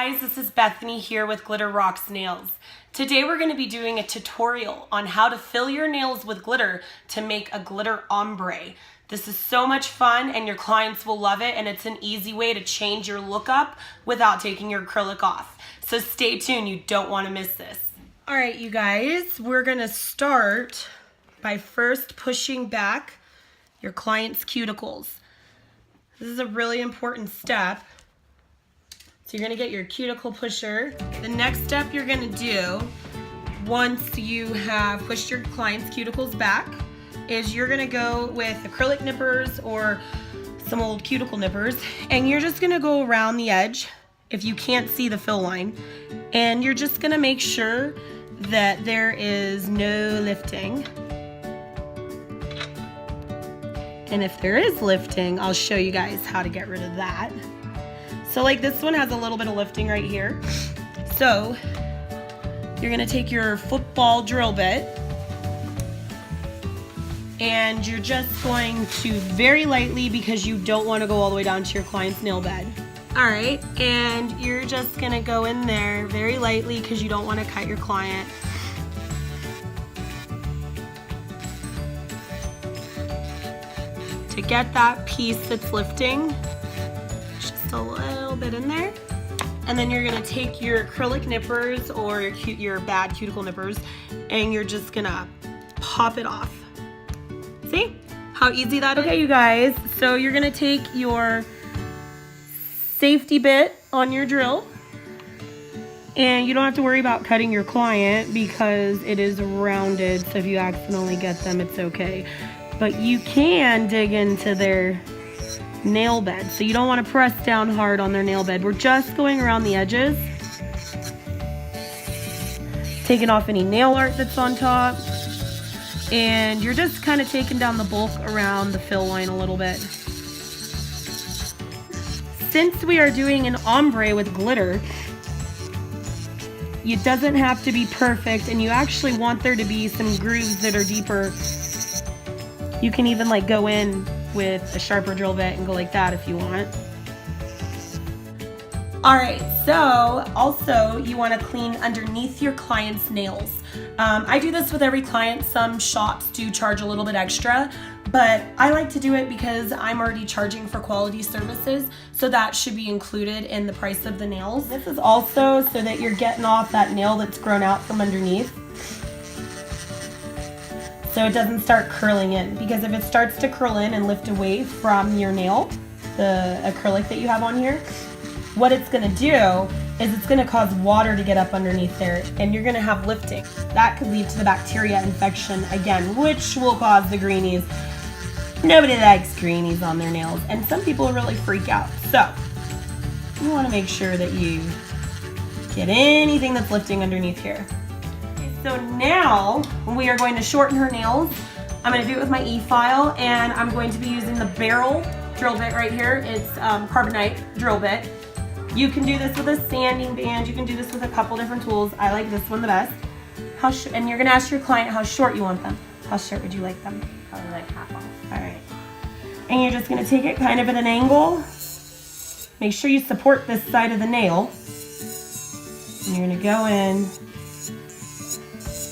guys, this is Bethany here with Glitter Rocks Nails. Today we're going to be doing a tutorial on how to fill your nails with glitter to make a glitter ombre. This is so much fun and your clients will love it, and it's an easy way to change your look up without taking your acrylic off. So stay tuned, you don't want to miss this. Alright you guys, we're going to start by first pushing back your client's cuticles. This is a really important step. So you're gonna get your cuticle pusher. The next step you're gonna do, once you have pushed your client's cuticles back, is you're gonna go with acrylic nippers or some old cuticle nippers, and you're just gonna go around the edge if you can't see the fill line, and you're just gonna make sure that there is no lifting. And if there is lifting, I'll show you guys how to get rid of that. So like this one has a little bit of lifting right here. So you're gonna take your football drill bit and you're just going to very lightly, because you don't wanna go all the way down to your client's nail bed. All right, and you're just gonna go in there very lightly because you don't wanna cut your client. To get that piece that's lifting, just a little bit in there. And then you're gonna take your acrylic nippers or your bad cuticle nippers, and you're just gonna pop it off. See how easy that is? Okay, you guys, so you're gonna take your safety bit on your drill, and you don't have to worry about cutting your client because it is rounded, so if you accidentally get them, it's okay. But you can dig into their nail bed, so you don't want to press down hard on their nail bed. We're just going around the edges, taking off any nail art that's on top, and you're just kind of taking down the bulk around the fill line a little bit. Since we are doing an ombre with glitter, it doesn't have to be perfect, and you actually want there to be some grooves that are deeper. You can even like go in with a sharper drill bit and go like that if you want. All right, so also you want to clean underneath your client's nails. I do this with every client. Some shops do charge a little bit extra, but I like to do it because I'm already charging for quality services, so that should be included in the price of the nails. This is also so that you're getting off that nail that's grown out from underneath, so it doesn't start curling in, because if it starts to curl in and lift away from your nail, the acrylic that you have on here, what it's gonna do is it's gonna cause water to get up underneath there, and you're gonna have lifting. That could lead to the bacteria infection again, which will cause the greenies. Nobody likes greenies on their nails, and some people really freak out. So you wanna make sure that you get anything that's lifting underneath here. So now we are going to shorten her nails. I'm going to do it with my E-file, and I'm going to be using the barrel drill bit right here. It's carbonite drill bit. You can do this with a sanding band. You can do this with a couple different tools. I like this one the best. And you're going to ask your client how short you want them. How short would you like them? Probably like half off. All right. And you're just going to take it kind of at an angle. Make sure you support this side of the nail. And you're going to go in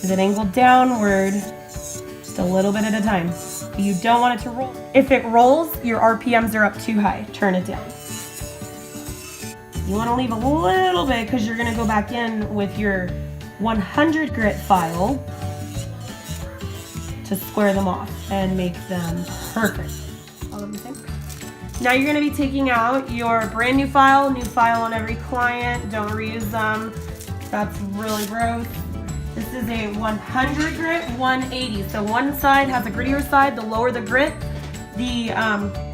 with it angled downward, just a little bit at a time. You don't want it to roll. If it rolls, your RPMs are up too high. Turn it down. You want to leave a little bit because you're going to go back in with your 100 grit file to square them off and make them perfect. All of them think. Now you're going to be taking out your brand new file on every client. Don't reuse them. That's really gross. This is a 100 grit, 180. So one side has a grittier side. The lower the grit,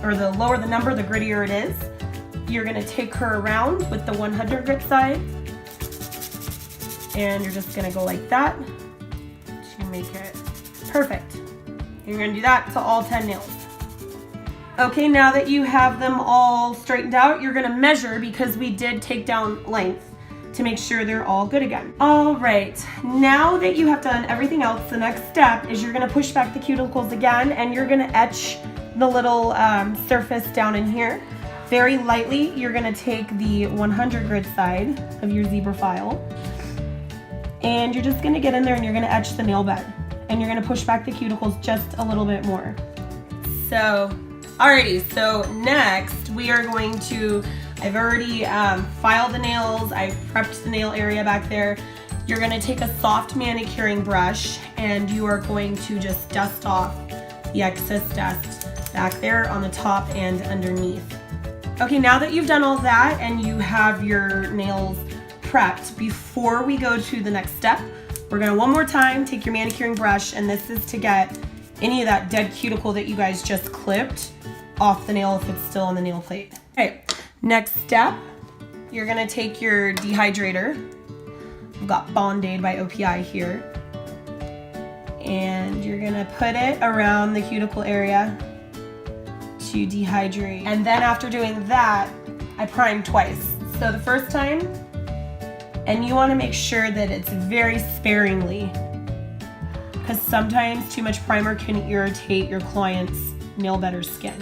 or the lower the number, the grittier it is. You're gonna take her around with the 100 grit side, and you're just gonna go like that to make it perfect. You're gonna do that to all 10 nails. Okay, now that you have them all straightened out, you're gonna measure, because we did take down length, to make sure they're all good again. All right, now that you have done everything else, the next step is you're gonna push back the cuticles again, and you're gonna etch the little surface down in here. Very lightly, you're gonna take the 100 grit side of your zebra file, and you're just gonna get in there and you're gonna etch the nail bed. And you're gonna push back the cuticles just a little bit more. So, alrighty, so next we are going to, I've already filed the nails, I've prepped the nail area back there. You're gonna take a soft manicuring brush and you are going to just dust off the excess dust back there on the top and underneath. Okay, now that you've done all that and you have your nails prepped, before we go to the next step, we're gonna one more time take your manicuring brush, and this is to get any of that dead cuticle that you guys just clipped off the nail if it's still on the nail plate. Okay, next step, you're gonna take your dehydrator. I've got Bond-Aid by OPI here. And you're gonna put it around the cuticle area to dehydrate. And then after doing that, I prime twice. So the first time, and you want to make sure that it's very sparingly, because sometimes too much primer can irritate your client's nail bedder's skin.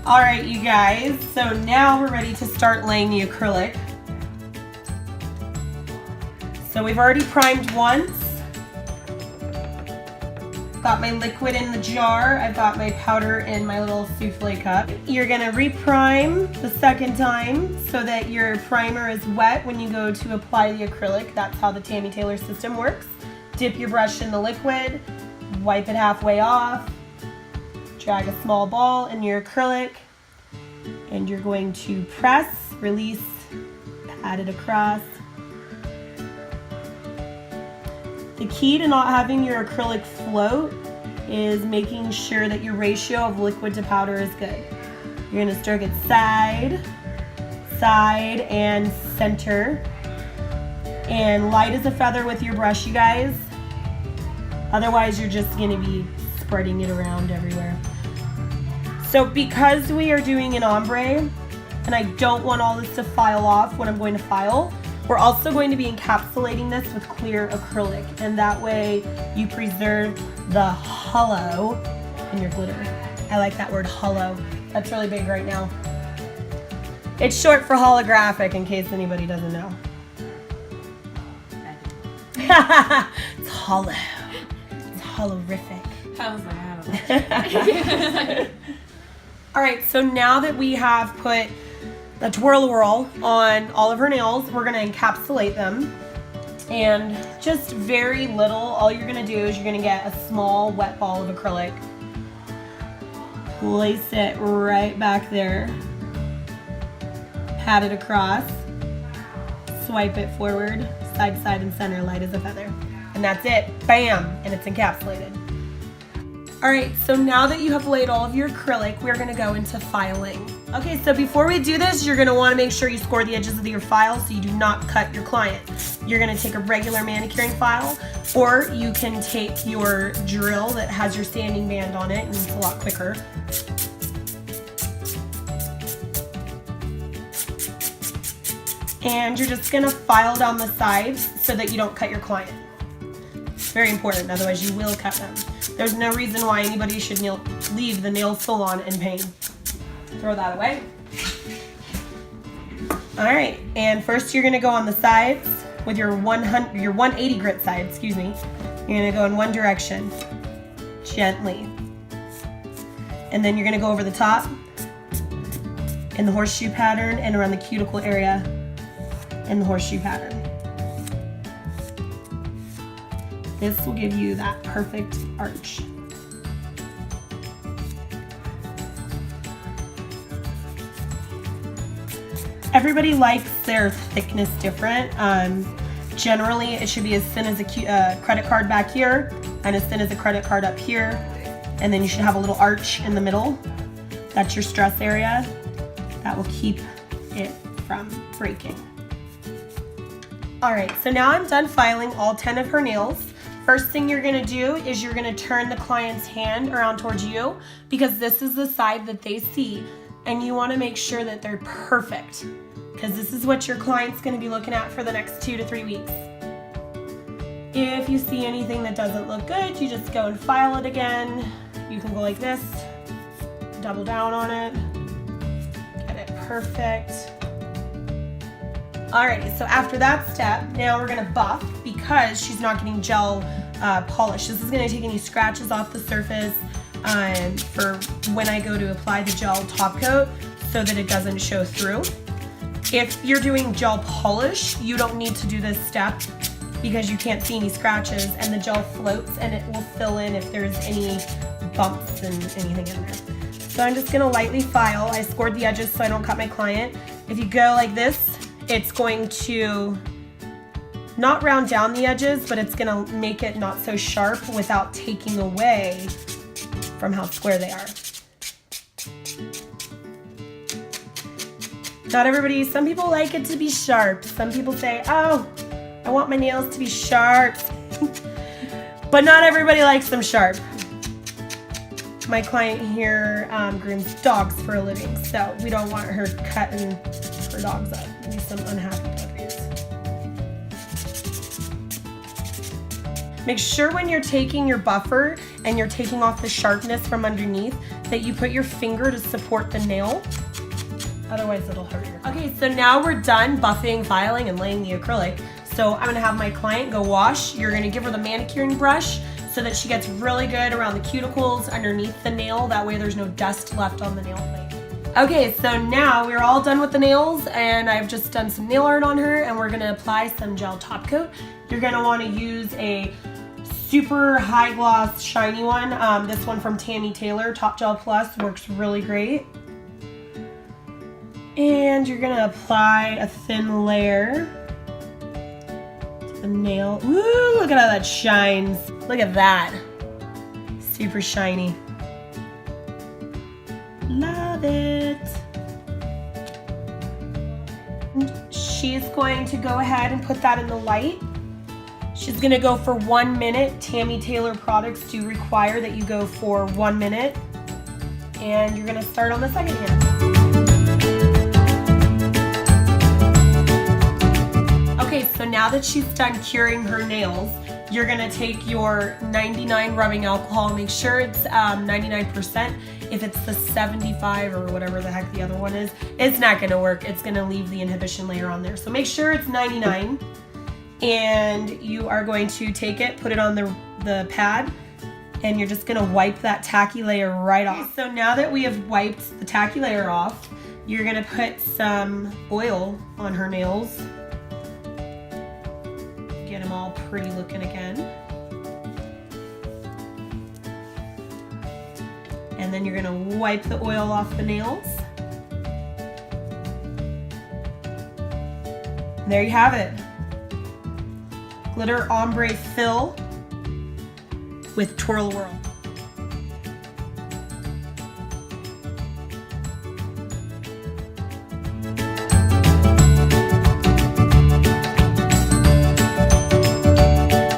All right, you guys, so now we're ready to start laying the acrylic. So we've already primed once. Got my liquid in the jar. I've got my powder in my little souffle cup. You're gonna reprime the second time so that your primer is wet when you go to apply the acrylic. That's how the Tammy Taylor system works. Dip your brush in the liquid, wipe it halfway off, drag a small ball in your acrylic, and you're going to press, release, pat it across. The key to not having your acrylic float is making sure that your ratio of liquid to powder is good. You're gonna stroke it side, side, and center. And light as a feather with your brush, you guys. Otherwise, you're just gonna be spreading it around everywhere. So because we are doing an ombre, and I don't want all this to file off when I'm going to file, we're also going to be encapsulating this with clear acrylic, and that way you preserve the hollow in your glitter. I like that word, hollow. That's really big right now. It's short for holographic, in case anybody doesn't know. It's hollow. It's holorific. I was like, I don't know. All right, so now that we have put the twirl on all of her nails, we're gonna encapsulate them. And just very little, all you're gonna do is you're gonna get a small wet ball of acrylic, place it right back there, pat it across, swipe it forward, side to side and center, light as a feather. And that's it, bam, and it's encapsulated. All right, so now that you have laid all of your acrylic, we're gonna go into filing. Okay, so before we do this, you're gonna wanna make sure you score the edges of your file so you do not cut your client. You're gonna take a regular manicuring file, or you can take your drill that has your sanding band on it, and it's a lot quicker. And you're just gonna file down the sides so that you don't cut your client. It's very important, otherwise you will cut them. There's no reason why anybody should leave the nail salon in pain. Throw that away. All right, and first you're gonna go on the sides with your 180 grit side, excuse me. You're gonna go in one direction, gently. And then you're gonna go over the top in the horseshoe pattern and around the cuticle area in the horseshoe pattern. This will give you that perfect arch. Everybody likes their thickness different. Generally, it should be as thin as a credit card back here and as thin as a credit card up here. And then you should have a little arch in the middle. That's your stress area. That will keep it from breaking. All right, so now I'm done filing all 10 of her nails. First thing you're gonna do is you're gonna turn the client's hand around towards you, because this is the side that they see, and you wanna make sure that they're perfect, because this is what your client's gonna be looking at for the next 2 to 3 weeks. If you see anything that doesn't look good, you just go and file it again. You can go like this, double down on it. Get it perfect. Alrighty, so after that step, now we're gonna buff because she's not getting gel polish. This is gonna take any scratches off the surface for when I go to apply the gel top coat so that it doesn't show through. If you're doing gel polish, you don't need to do this step because you can't see any scratches and the gel floats and it will fill in if there's any bumps and anything in there. So I'm just gonna lightly file. I scored the edges so I don't cut my client. If you go like this, it's going to not round down the edges, but it's gonna make it not so sharp without taking away from how square they are. Not everybody, some people like it to be sharp. Some people say, oh, I want my nails to be sharp. But not everybody likes them sharp. My client here grooms dogs for a living, so we don't want her cutting her dogs up. Maybe some unhappy puppies. Make sure when you're taking your buffer and you're taking off the sharpness from underneath that you put your finger to support the nail. Otherwise it'll hurt your. Okay, so now we're done buffing, filing, and laying the acrylic. So I'm gonna have my client go wash. You're gonna give her the manicuring brush so that she gets really good around the cuticles underneath the nail. That way there's no dust left on the nail plate. Okay, so now we're all done with the nails and I've just done some nail art on her and we're gonna apply some gel top coat. You're gonna wanna use a super high gloss shiny one. This one from Tammy Taylor, Top Gel Plus, works really great. And you're gonna apply a thin layer to the nail. Ooh, look at how that shines. Look at that. Super shiny. Love it. She's going to go ahead and put that in the light. She's gonna go for 1 minute. Tammy Taylor products do require that you go for 1 minute. And you're gonna start on the second hand. Okay, so now that she's done curing her nails, you're gonna take your 99 rubbing alcohol, make sure it's 99%. If it's the 75 or whatever the heck the other one is, it's not gonna work. It's gonna leave the inhibition layer on there. So make sure it's 99. And you are going to take it, put it on the pad, and you're just gonna wipe that tacky layer right off. So now that we have wiped the tacky layer off, you're gonna put some oil on her nails. Get them all pretty looking again. And then you're gonna wipe the oil off the nails. And there you have it. Glitter ombre fill with Twirl Whirl.